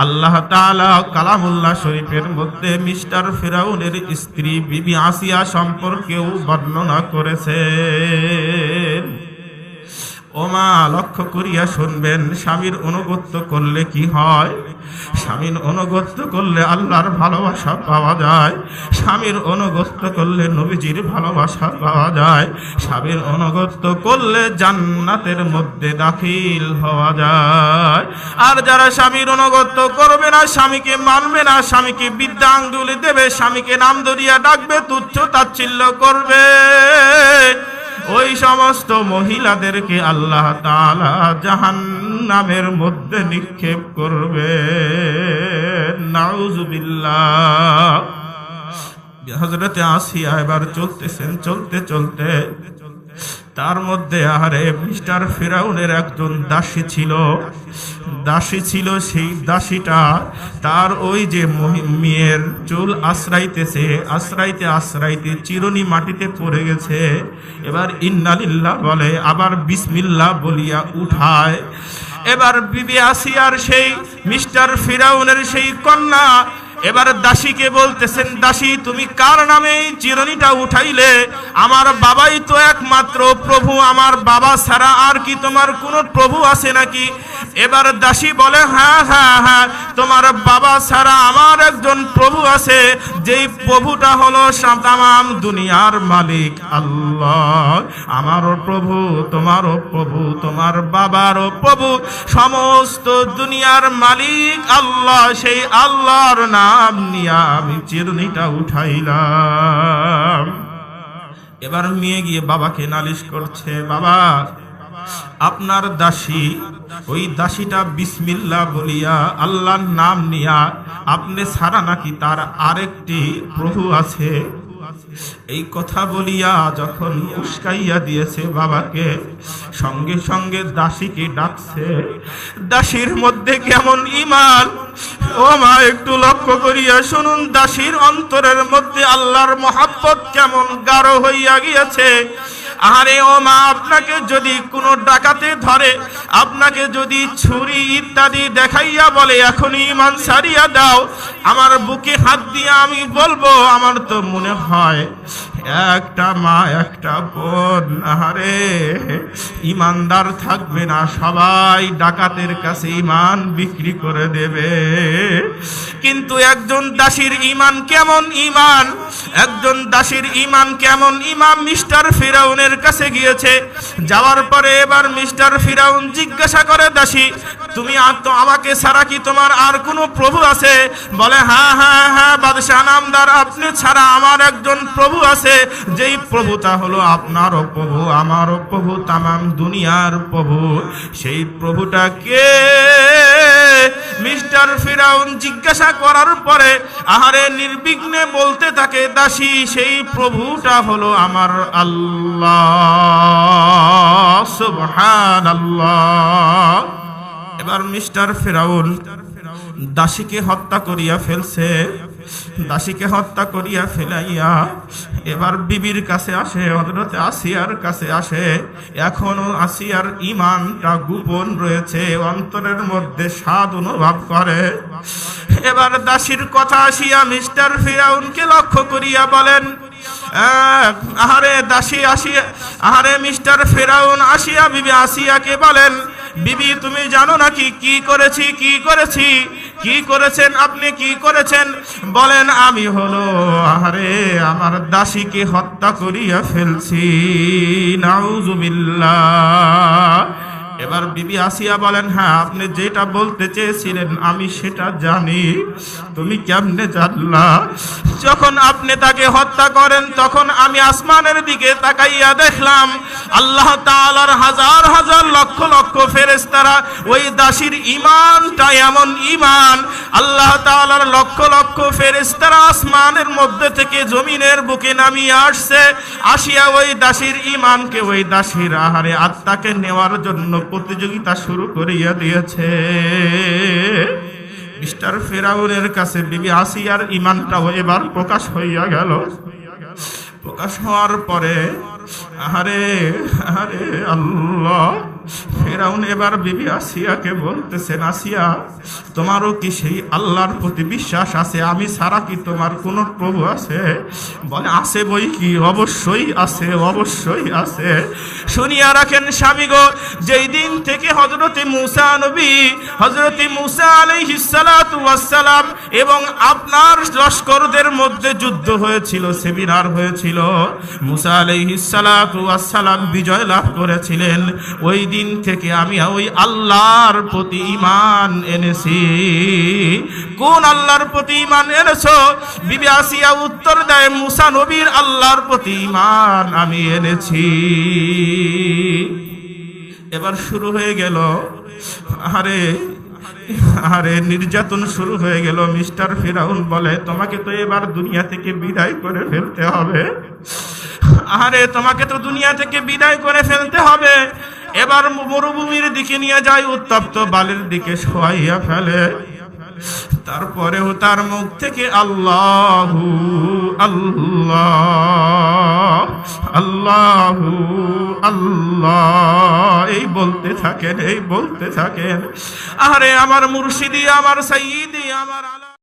আল্লাহ তাআলা কালামুল্লাহ শরীফের মধ্যে মিস্টার ফিরাউনের স্ত্রী বিবি আসিয়া সম্পর্কেও বর্ণনা করেছেন। ওমা, লক্ষ্য করিয়া শুনবেন, স্বামীর অনুগত্য করলে কি হয়? স্বামীর অনুগত্য করলে আল্লাহর ভালোবাসা পাওয়া যায়, স্বামীর অনুগত্য করলে নবীজির ভালোবাসা পাওয়া যায়, স্বামীর অনুগত্য করলে জান্নাতের মধ্যে দাখিল হওয়া যায়। আর যারা স্বামীর অনুগত্য করবে না, স্বামীকে মানবে না, স্বামীকে বিদ্যা আঙ্গুলি দেবে, স্বামীকে নাম ধরিয়া ডাকবে, তুচ্ছ তাচ্ছিল্য করবে, ওই সমস্ত মহিলাদেরকে আল্লাহ তাআলা জাহান্নামের মধ্যে নিক্ষেপ করবে। নাউজুবিল্লাহ। হযরতে আসিয়া এবার চলতেছেন, চলতে চলতে তার মধ্যে আরে মিস্টার ফিরাউনের একজন দাসী ছিল। সেই দাসীটা তার ওই যে মেয়ের চুল আশ্রাইতেছে, আশ্রাইতে চিরুনি মাটিতে পড়ে গেছে। এবার ইন্নালিল্লাহ বলে, আবার বিসমিল্লাহ বলিয়া উঠায়। এবার বিবি আসিয়ার সেই মিস্টার ফিরাউনের সেই কন্যা এবার দাসীকে বলতেছেন, দাসী তুমি কার নামে এই চিরুনিটা উঠাইলে? আমার বাবাই তো একমাত্র প্রভু, আমার বাবা ছাড়া আর কি তোমার কোনো প্রভু আছে নাকি? এবার দাসী বলে, হ্যাঁ, তোমার বাবা ছাড়া আমার একজন প্রভু আছে, যেই প্রভুটা হলো তামাম দুনিয়ার মালিক আল্লাহ। আমারও প্রভু, তোমারও প্রভু, তোমার বাবারও প্রভু, সমস্ত দুনিয়ার মালিক আল্লাহ। সেই আল্লাহর নাম নিয়া আমি চিরুনিটা উঠাইলাম। এবার মেয়ে গিয়ে বাবাকে নালিশ করছে, বাবা আপনার দাসী, ওই দাসীটা বিসমিল্লাহ বলিয়া আল্লাহর নাম নিয়া আপনি ছাড়া নাকি তার আরেকটি প্রভু আছে। এই কথা বলিয়া যখন উস্কাইয়া দিয়েছে বাবাকে, সঙ্গে সঙ্গে দাসীকে ডাকছে। দাসীর মধ্যে কেমন ঈমান! ও মা, একটু লক্ষ্য করিয়া শুনুন, দাসীর অন্তরের মধ্যে আল্লাহর মহব্বত কেমন গাঢ় হইয়া গিয়েছে। আরে ও মা, আপনাকে যদি কোনো ডাকাতে ধরে, আপনাকে যদি ছুরি ইত্যাদি দেখাইয়া বলে এখনই ঈমান ছাড়িয়া দাও, আমার বুকে হাত দিয়ে আমি বলবো, আমার তো মনে হয় একটা মা একটা বোন আরে ইমানদার থাকবে না, সবাই ডাকাতের কাছে ঈমান বিক্রি করে দেবে। কিন্তু একজন দাসীর ঈমান কেমন ঈমান, একজন দাসীর ঈমান কেমন ঈমান! মিস্টার ফিরাউনের কাছে গিয়েছে, যাওয়ার পরে এবার মিস্টার ফিরাউন জিজ্ঞাসা করে, দাসী তুমি আর তো আমাকে ছাড়া কি তোমার আর কোনো প্রভু আছে? বলে, হ্যাঁ বাদশাহ নামদার, আপনি ছাড়া আমার একজন প্রভু আছে, যেই প্রভুটা হলো আপনারও প্রভু, আমারও প্রভু, তামাম দুনিয়ার প্রভু। সেই প্রভুটা কে? মিস্টার ফিরাউন জিজ্ঞাসা করার পরে আহারে নির্বিঘ্নে বলতে থাকে দাসী, সেই প্রভুটা হলো আমার আল্লাহ, সুবহানাল্লাহ। এবার মিস্টার ফিরাউন দাসীকে হত্যা করিয়া ফেলছে। দাসীকে হত্যা করিয়া ফেলাইয়া এবার বিবির কাছে আসে, হযরতে আসিয়ার কাছে আসে। এখনো আসিয়ার ঈমানটা গোপন রয়েছে, অন্তরের মধ্যে স্বাদ অনুভব করে। এবার দাসীর কথা আসিয়া মিস্টার ফিরাউনকে লক্ষ্য করিয়া বলেন, আহারে দাসী আসিয়া, আহারে মিস্টার ফিরাউন আসিয়া বিবি আসিয়াকে বলেন, বিবি তুমি জানো নাকি কি করেছি, কি করেছেন আপনি, কি করেছেন? বলেন, আমি হলো আহারে আমার দাসীকে হত্যা করিয়া ফেলছি। নাউজুবিল্লাহ। এবার বিবি আসিয়া বলেন, হ্যাঁ আপনি যেটা বলতে চেয়েছিলেন আমি সেটা জানি। তুমি কেমনে জানলা? যখন আপনি তাকে হত্যা করেন তখন আমি আসমানের দিকে তাকাইয়া দেখলাম আল্লাহ তাআলার হাজার হাজার লক্ষ লক্ষ ফেরেশতারা ওই দাসীর ঈমানটা এমন ঈমান, আল্লাহ তাআলার লক্ষ লক্ষ ফেরেশতারা আসমানের মধ্যে থেকে জমিনের বুকে নামিয়ে আসছে, আসিয়া ওই দাসীর ঈমানকে, ওই দাসীর আহারে আত্মাকে নেওয়ার জন্য প্রতিযোগিতা শুরু করিয়া দিয়েছে। মিস্টার ফিরাউনের কাছে বিবি আসিয়ার ঈমানটাও এবার প্রকাশ হইয়া গেল। প্রকাশ হওয়ার পরে আহারে আল্লাহ ফেরাউন এবার বিবি আসিয়াকে বলতেছেন, আসিয়া তোমারও কি সেই আল্লাহর প্রতি বিশ্বাস আছে? আমি ছাড়া কি তোমার কোনো প্রভু আছে? বলে, আছে বই কি, অবশ্যই আছে, অবশ্যই আছে। শুনিয়া রাখেন স্বামী গো, যেই দিন থেকে হযরতে মূসা নবী, হযরতে মূসা আলাইহিস সালাতু ওয়াস সালাম এবং আপনার লস্করদের মধ্যে যুদ্ধ হয়েছিল, সেমিনার হয়েছিল, মূসা আলাইহিস সালাতু ওয়াস সালাম বিজয় লাভ করেছিলেন, ওই দিন থেকে আমি ওই আল্লাহর প্রতি ঈমান এনেছি। কোন আল্লাহর প্রতি ঈমান এনেছো? বিবি আসিয়া উত্তর দেয়, মূসা নবীর আল্লাহর প্রতি ঈমান আমি এনেছি। এবার শুরু হয়ে গেল, আরে আরে নির্যাতন শুরু হয়ে গেল। মিস্টার ফিরাউন বলে, তোমাকে তো এবার দুনিয়া থেকে বিদায় করে ফেলতে হবে। আরে তোমাকে তো দুনিয়া থেকে বিদায় করে ফেলতে হবে। এবার মরুভূমির দিকে নিয়ে যায়, উত্তপ্ত বালির দিকে শোয়াইয়া ফেলে। তারপরেও তার মুখ থেকে আল্লাহু আল্লাহ আল্লাহু আল্লাহ এই বলতে থাকেন, এই বলতে থাকেন। আরে আমার মুর্শিদি, আমার সাইয়্যিদি, আমার আলা